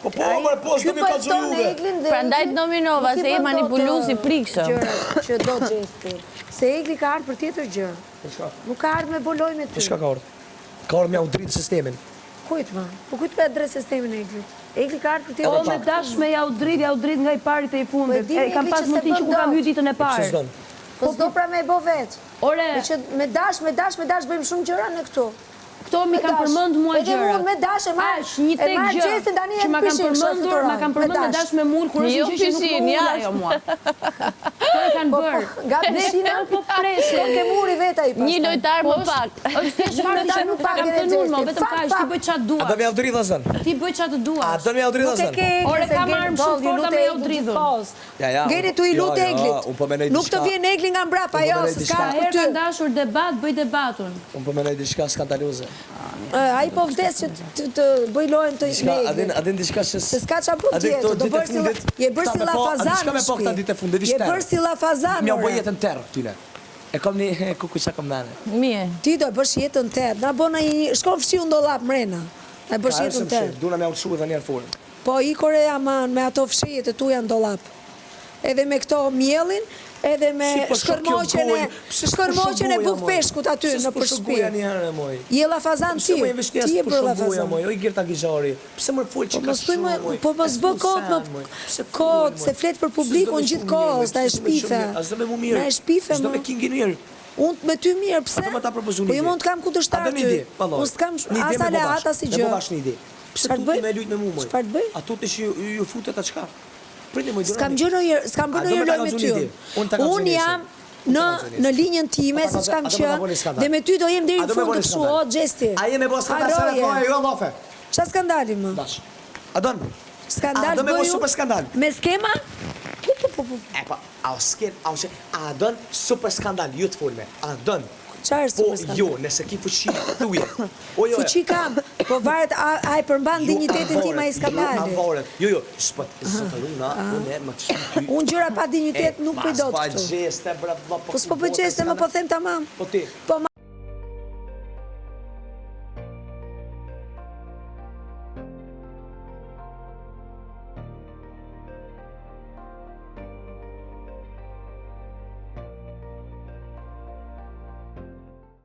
Po, s'do me ka Juve. Prandaj të nominova, se je manipulues i frikshëm. Gjëra që do gjesti. Se Egli ka ardhur për tjetër gjë. Nuk ka ardhur me boloj me ty. Për çka ka ardhur? Ka ardhur me u dritë sistemin. Kujt ma? Po kujt për drejt sistemin e Eglit? Egli ka ardhur për tjetër O, me dashme ja u drit nga i parit e i fundit. Kam pas më që ku kam hy ditën e parë. Po s'do pra me e bo veç. Ore, Me dash bëjmë shumë gjëra në këtu. këto mi kam përmend mua gjëra. Edhe unë me dash e marrë një tek gjë që ma kam përmend me dash me mul kur është gjë që nuk ja, jo mua. Po e kanë bërë. Nga pishina po presin. Ke muri vetë ai pas. Një lojtar më pak. Është çfarë që nuk kam thënë unë, vetëm kaq, ti bëj çfarë dua. A do më udhërit asën? Ti bëj çfarë duash. A do më udhërit asën? Ore kam marrë më shumë forta me udhëridhun. Ja. Ngeni tu i lut Eglit. Nuk të vjen Egli nga mbrapa, jo, s'ka Herë kanë dashur debat, bëj debatun. Unë po mendoj diçka skandaloze. Ai po vdes që të bëj lojën të Eglit. A din diçka që Se s'ka çfarë bën tjetër, do bërë si je bërë si llafazan. Diçka më po këta ditë e fundit Je bërë si llafazan. Më bëj jetën terr këtyne. E kam një kuku çka kam dhënë. Mirë. Ti do bësh jetën terr. Na bën ai shkon fshi në dollap mrena. Na bësh jetën terr. Duna më ushqu edhe një herë forën. Po i Korea man me ato fshijet e tu janë dollap. Edhe me këto mielin, edhe me shkërmoqen e buk peshkut aty në përshpi. Je llafazan ti. Ti je bërë llafazan. O i Gerta Gizari. Pse më fol çka? Po mos bë kot, se flet për publikun gjithkohës, na e shpife. As do më mirë. Na e shpife. As do më kingin mirë. Unë me ty mirë, pse? Po ju mund të kam kundërshtar ty. Unë s'kam as aleat as i gjë. Ne bash një ide. Pse tu ti më lut me mua? Çfarë të bëj? Ato të ju futet atë çka? S'kam bërë ndonjë lojë me ty. Unë jam në linjën time, siç kam qenë, dhe me ty do jem deri në fund të kështu, o Xhesti. A je me bos skandal jo lofe. Çfarë skandali më? Bash. A don? Skandal do me bëju? bos super skandal. Me skema? E pa, a don super skandal, ju të folme. A don? Çfarë super skandal? Po jo, nëse ki fuqi thuje. Fuqi kam, po varet a i përmban dinjitetin tim ai skandali. Jo, s'po zotëlluna, unë më të shkoj. Unë gjëra pa dinjitet nuk bëj dot këtu. Po s'po gjeste, bravo. Po s'po bëj gjeste, më po them tamam. Po ti. Po